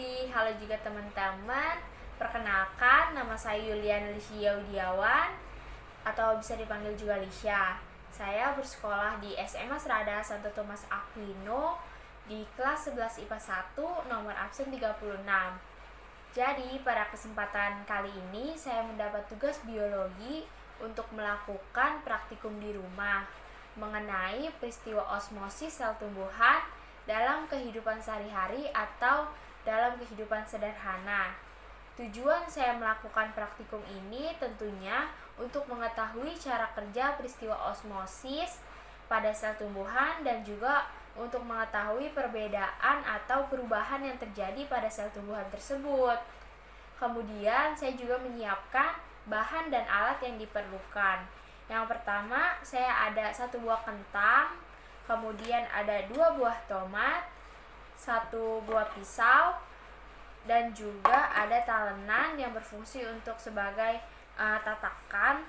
Putri. Halo juga teman-teman. Perkenalkan, nama saya Yuliana Lisya Widiawan atau bisa dipanggil juga Lisya. Saya bersekolah di SMA Serada Santo Thomas Aquino di kelas 11 IPA 1, nomor absen 36. Jadi pada kesempatan kali ini saya mendapat tugas biologi untuk melakukan praktikum di rumah mengenai peristiwa osmosis sel tumbuhan dalam kehidupan sehari-hari atau dalam kehidupan sederhana. Tujuan saya melakukan praktikum ini tentunya untuk mengetahui cara kerja peristiwa osmosis pada sel tumbuhan dan juga untuk mengetahui perbedaan atau perubahan yang terjadi pada sel tumbuhan tersebut. Kemudian saya juga menyiapkan bahan dan alat yang diperlukan. Yang pertama, saya ada 1 buah kentang, kemudian ada 2 buah tomat, 1 buah pisau, dan juga ada talenan yang berfungsi untuk sebagai tatakan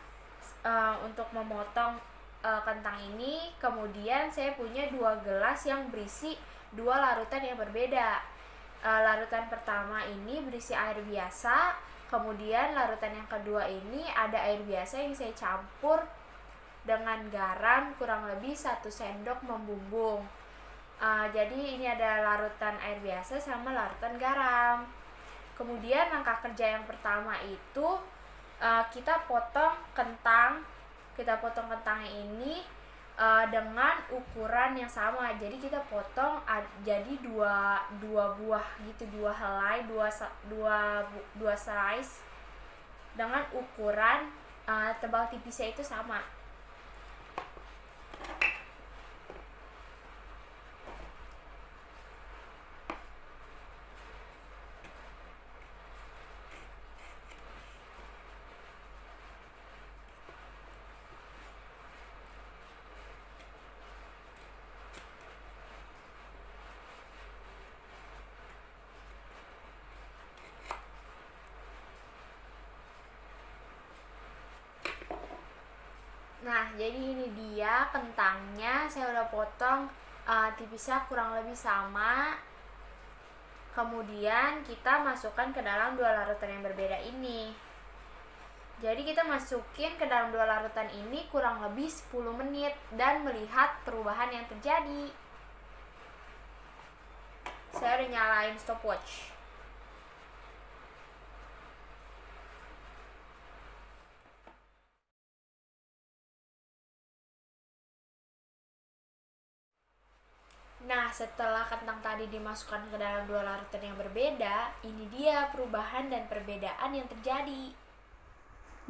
untuk memotong kentang ini. Kemudian saya punya 2 gelas yang berisi 2 larutan yang berbeda. Larutan pertama ini berisi air biasa, kemudian larutan yang kedua ini ada air biasa yang saya campur dengan garam kurang lebih 1 sendok membumbung. Jadi ini ada larutan air biasa sama larutan garam. Kemudian langkah kerja yang pertama itu kita potong kentang. Kita potong kentang ini dengan ukuran yang sama. Jadi kita potong jadi dua buah gitu, 2 helai, dua slice dengan ukuran tebal tipisnya itu sama. Nah, jadi ini dia kentangnya, saya udah potong tipisnya kurang lebih sama. Kemudian kita masukkan ke dalam 2 larutan yang berbeda ini. Jadi kita masukin ke dalam 2 larutan ini kurang lebih 10 menit dan melihat perubahan yang terjadi. Saya udah nyalain stopwatch. Nah, setelah kentang tadi dimasukkan ke dalam 2 larutan yang berbeda, ini dia perubahan dan perbedaan yang terjadi.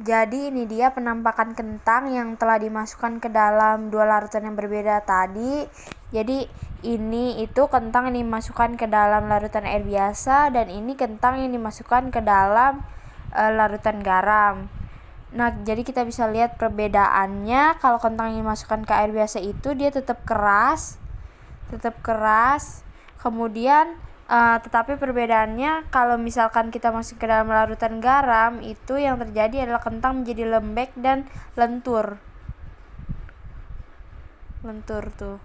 Jadi ini dia penampakan kentang yang telah dimasukkan ke dalam 2 larutan yang berbeda tadi. Jadi ini itu kentang yang dimasukkan ke dalam larutan air biasa dan ini kentang yang dimasukkan ke dalam larutan garam. Nah, jadi kita bisa lihat perbedaannya. Kalau kentang yang dimasukkan ke air biasa itu dia tetap keras. Kemudian tetapi perbedaannya kalau misalkan kita masuk ke dalam larutan garam, itu yang terjadi adalah kentang menjadi lembek dan lentur tuh.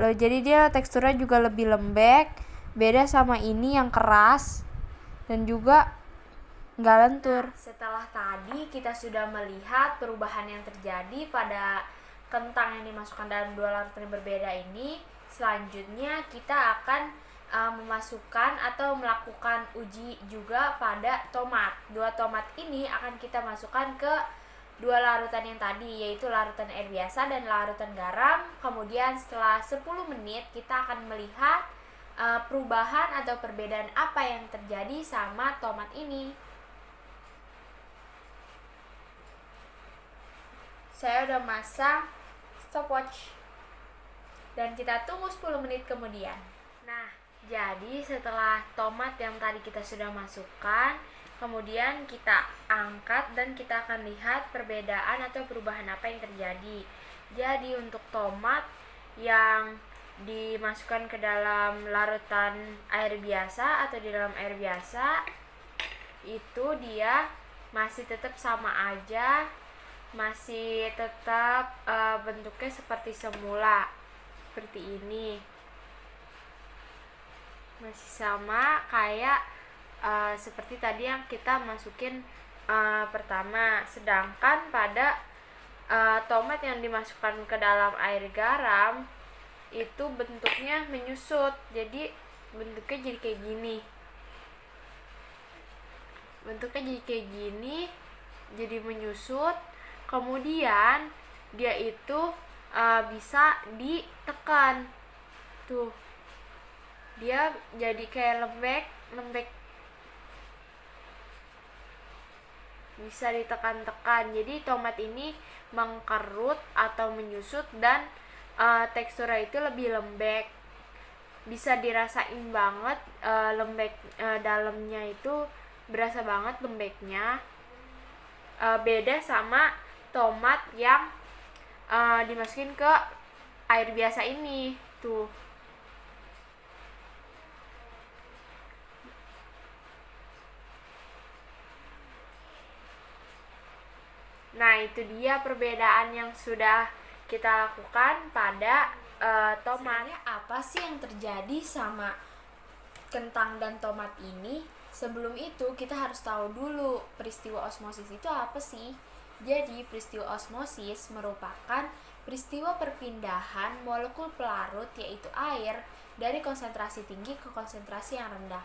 Jadi dia teksturnya juga lebih lembek, beda sama ini yang keras dan juga nggak lentur. Setelah tadi kita sudah melihat perubahan yang terjadi pada kentang yang dimasukkan dalam 2 larutan yang berbeda ini, selanjutnya kita akan memasukkan atau melakukan uji juga pada tomat. 2 tomat ini akan kita masukkan ke 2 larutan yang tadi, yaitu larutan air biasa dan larutan garam. Kemudian setelah 10 menit kita akan melihat perubahan atau perbedaan apa yang terjadi sama tomat ini. Saya udah masang stopwatch dan kita tunggu 10 menit kemudian. Nah, jadi setelah tomat yang tadi kita sudah masukkan, kemudian kita angkat dan kita akan lihat perbedaan atau perubahan apa yang terjadi. Jadi untuk tomat yang dimasukkan ke dalam larutan air biasa atau di dalam air biasa, itu dia masih tetap sama aja, masih tetap bentuknya seperti semula, seperti ini. Masih sama kayak seperti tadi yang kita masukin pertama. Sedangkan pada tomat yang dimasukkan ke dalam air garam itu bentuknya menyusut, jadi bentuknya jadi kayak gini. Jadi menyusut. Kemudian dia itu bisa ditekan. Tuh, dia jadi kayak lembek, bisa ditekan-tekan. Jadi tomat ini mengkerut atau menyusut dan teksturnya itu lebih lembek, bisa dirasain banget lembek, dalamnya itu berasa banget lembeknya. Beda sama tomat yang dimasukin ke air biasa ini tuh. Nah, itu dia perbedaan yang sudah kita lakukan pada tomat. Sebenarnya apa sih yang terjadi sama kentang dan tomat ini? Sebelum itu kita harus tahu dulu peristiwa osmosis itu apa sih. Jadi peristiwa osmosis merupakan peristiwa perpindahan molekul pelarut yaitu air dari konsentrasi tinggi ke konsentrasi yang rendah.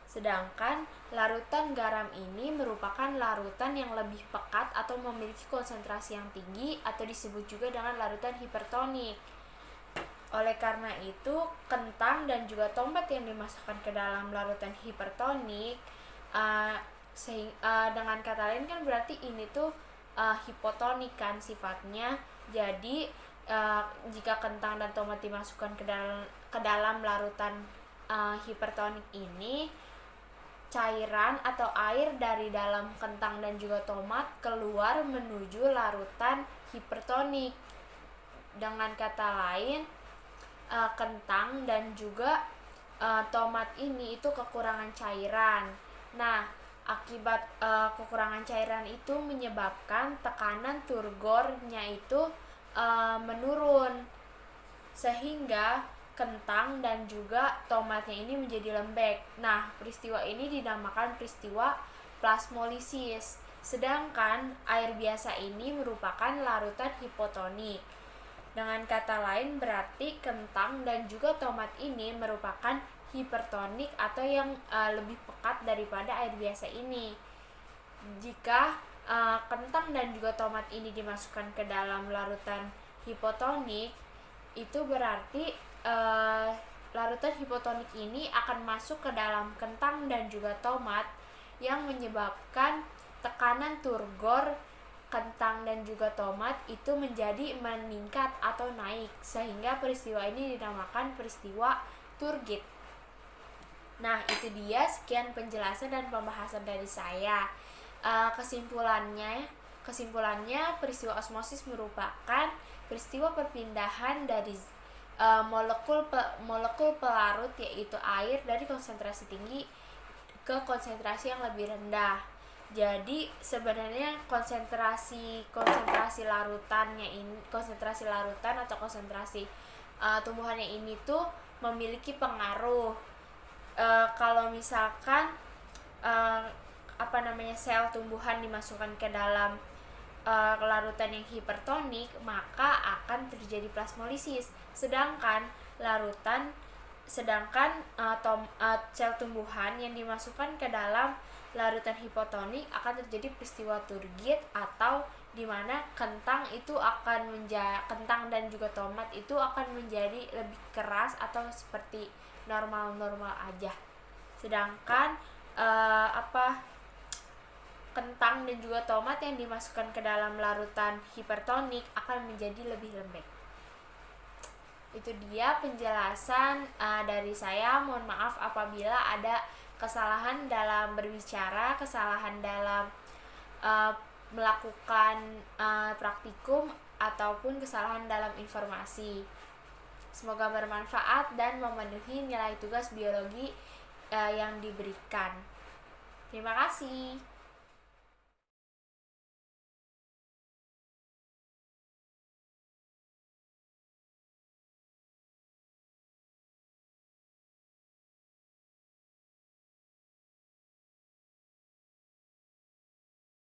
Sedangkan larutan garam ini merupakan larutan yang lebih pekat atau memiliki konsentrasi yang tinggi atau disebut juga dengan larutan hipertonik. Oleh karena itu, kentang dan juga tomat yang dimasukkan ke dalam larutan hipertonik, dengan kata lain kan berarti ini tuh hipotonik kan sifatnya. Jadi jika kentang dan tomat dimasukkan ke dalam larutan hipertonik ini, cairan atau air dari dalam kentang dan juga tomat keluar menuju larutan hipertonik. Dengan kata lain, kentang dan juga tomat ini itu kekurangan cairan. Nah, akibat kekurangan cairan itu menyebabkan tekanan turgornya itu menurun, sehingga kentang dan juga tomatnya ini menjadi lembek. Nah, peristiwa ini dinamakan peristiwa plasmolisis. Sedangkan air biasa ini merupakan larutan hipotonik. Dengan kata lain berarti kentang dan juga tomat ini merupakan hipertonik atau yang lebih pekat daripada air biasa ini. Jika kentang dan juga tomat ini dimasukkan ke dalam larutan hipotonik, itu berarti larutan hipotonik ini akan masuk ke dalam kentang dan juga tomat yang menyebabkan tekanan turgor kentang dan juga tomat itu menjadi meningkat atau naik, sehingga peristiwa ini dinamakan peristiwa Turgid. Nah, itu dia sekian penjelasan dan pembahasan dari saya. Kesimpulannya peristiwa osmosis merupakan peristiwa perpindahan dari molekul pelarut yaitu air dari konsentrasi tinggi ke konsentrasi yang lebih rendah. Jadi sebenarnya konsentrasi larutan atau konsentrasi tumbuhannya ini tuh memiliki pengaruh. Kalau misalkan sel tumbuhan dimasukkan ke dalam larutan yang hipertonik, maka akan terjadi plasmolisis. Sedangkan sel tumbuhan yang dimasukkan ke dalam larutan hipotonik akan terjadi peristiwa Turgid, atau di mana kentang dan juga tomat itu akan menjadi lebih keras atau seperti normal aja. Sedangkan kentang dan juga tomat yang dimasukkan ke dalam larutan hipertonik akan menjadi lebih lembek. Itu dia penjelasan dari saya. Mohon maaf apabila ada kesalahan dalam berbicara, kesalahan dalam melakukan praktikum, ataupun kesalahan dalam informasi. Semoga bermanfaat dan memenuhi nilai tugas biologi yang diberikan. Terima kasih.